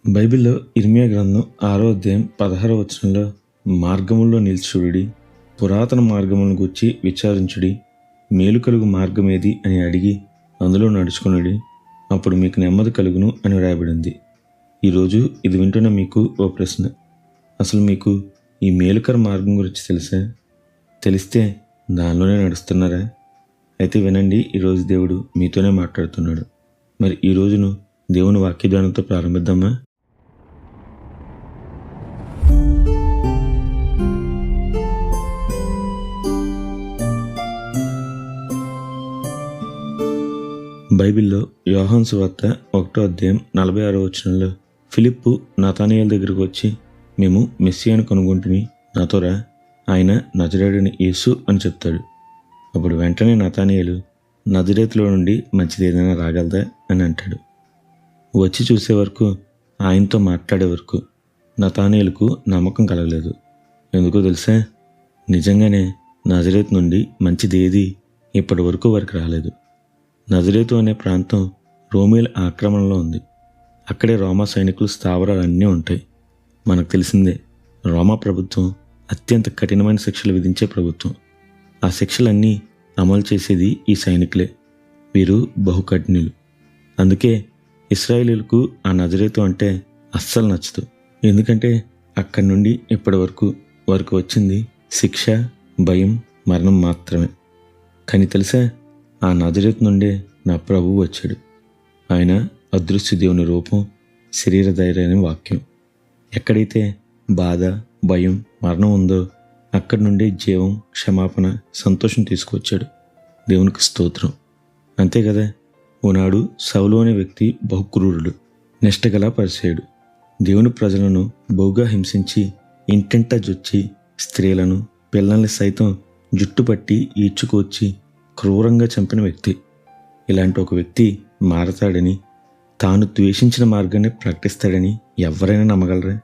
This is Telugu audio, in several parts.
బైబిల్లో ఇర్మియా గ్రంథం 6వ అధ్యాయం 16వ వచనంలో మార్గముల్లో నిల్చుడి, పురాతన మార్గములను గూర్చి విచారించుడి, మేలు కలుగు మార్గం ఏది అని అడిగి అందులో నడుచుకునుడి, అప్పుడు మీకు నెమ్మది కలుగును అని వ్రాయబడింది. ఈరోజు ఇది వింటున్న మీకు ఓ ప్రశ్న. అసలు మీకు ఈ మేలుకర మార్గం గురించి తెలుసా? తెలిస్తే దానిలోనే నడుస్తున్నారా? అయితే వినండి, ఈరోజు దేవుడు మీతోనే మాట్లాడుతున్నాడు. మరి ఈ రోజును దేవుని వాక్యధ్యానంతో ప్రారంభిద్దామా? బైబిల్లో యోహాను సువార్త 1వ అధ్యాయం 46వ వచనంలో ఫిలిప్పు నతానయేలు దగ్గరకు వచ్చి, మేము మెస్సియాను కనుగొంటిమి, నాతో రా, ఆయన నజరేయుడైన యేసు అని చెప్తాడు. అప్పుడు వెంటనే నతానయేలు, నజరేతులో నుండి మంచిది ఏదైనా రాగలదా అని అంటాడు. వచ్చి చూసే వరకు, ఆయనతో మాట్లాడే వరకు నతానయేలుకు నమ్మకం కలగలేదు. ఎందుకో తెలుసా? నిజంగానే నజరేతు నుండి మంచిది ఏది ఇప్పటి వరకు వారికి రాలేదు. నజరేతు అనే ప్రాంతం రోమీల ఆక్రమణలో ఉంది. అక్కడే రోమా సైనికులు స్థావరాలు అన్నీ ఉంటాయి. మనకు తెలిసిందే, రోమా ప్రభుత్వం అత్యంత కఠినమైన శిక్షలు విధించే ప్రభుత్వం. ఆ శిక్షలన్నీ అమలు చేసేది ఈ సైనికులే. వీరు బహుకఠినులు. అందుకే ఇశ్రాయేలీయులకు ఆ నజరేతు అంటే అస్సలు నచ్చదు. ఎందుకంటే అక్కడి నుండి ఇప్పటి వరకు వారికి వచ్చింది శిక్ష, భయం, మరణం మాత్రమే. కానీ తెలుసా, ఆ నజరేతు నుండే నా ప్రభువు వచ్చాడు. ఆయన అదృశ్య దేవుని రూపం, శరీర ధైర్యం వాక్యం. ఎక్కడైతే బాధ, భయం, మరణం ఉందో అక్కడి నుండి జీవం, క్షమాపణ, సంతోషం తీసుకొచ్చాడు. దేవునికి స్తోత్రం. అంతే కదా, ఓనాడు సౌలు అనే వ్యక్తి బహుక్రూరుడు, నిష్టగల పరిచయుడు. దేవుని ప్రజలను బహుగా హింసించి ఇంటింటా జొచ్చి స్త్రీలను, పిల్లల్ని సైతం జుట్టుపట్టి ఈడ్చుకొచ్చి క్రూరంగా చంపిన వ్యక్తి. ఇలాంటి ఒక వ్యక్తి మారతాడని, తాను ద్వేషించిన మార్గాన్ని ప్రకటిస్తాడని ఎవరైనా నమ్మగలరా?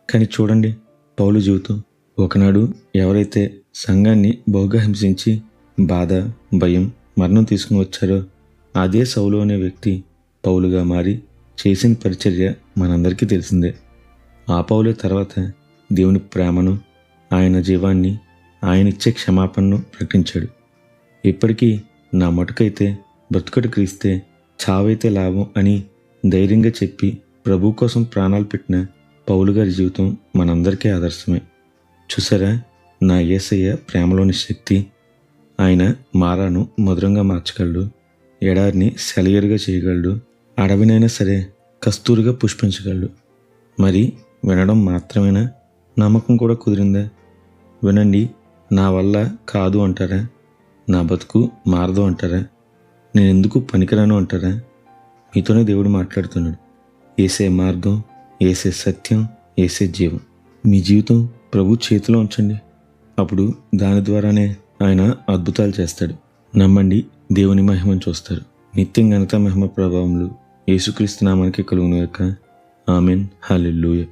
కానీ చూడండి పౌలు జీవితం. ఒకనాడు ఎవరైతే సంఘాన్ని బహుగా హింసించి బాధ, భయం, మరణం తీసుకుని వచ్చారో అదే సౌలు అనే వ్యక్తి పౌలుగా మారి చేసిన పరిచర్య మనందరికీ తెలిసిందే. ఆ పౌలే తర్వాత దేవుని ప్రేమను, ఆయన జీవాన్ని, ఆయన ఇచ్చే క్షమాపణను ప్రకటించాడు. ఇప్పటికీ నా మటుకైతే బ్రతుకట క్రీస్తే, చావైతే లాభం అని ధైర్యంగా చెప్పి ప్రభు కోసం ప్రాణాలు పెట్టిన పౌలు గారి జీవితం మనందరికీ ఆదర్శమే. చూసారా నా యేసయ్య ప్రేమలోని శక్తి? ఆయన మారాను మధురంగా మార్చగలడు, ఎడారిని సెలయేరుగా చేయగలడు, అడవినైనా సరే కస్తూరిగా పుష్పించగలడు. మరి వినడం మాత్రమేనా? నమ్మకం కూడా కుదిరిందా? వినండి, నా వల్ల కాదు అంటారా? నా బతుకు మారదు అంటారా? నేను ఎందుకు పనికిరాను అంటారా? మీతోనే దేవుడు మాట్లాడుతున్నాడు. ఏసే మార్గం, ఏసే సత్యం, ఏసే జీవం. మీ జీవితం ప్రభు చేతిలో ఉంచండి. అప్పుడు దాని ద్వారానే ఆయన అద్భుతాలు చేస్తాడు. నమ్మండి, దేవుని మహిమను చూస్తారు. నిత్యం ఘనత, మహిమ, ప్రభావములు యేసుక్రీస్తు నామానికి కలుగును గాక. ఆమెన్. హల్లెలూయా.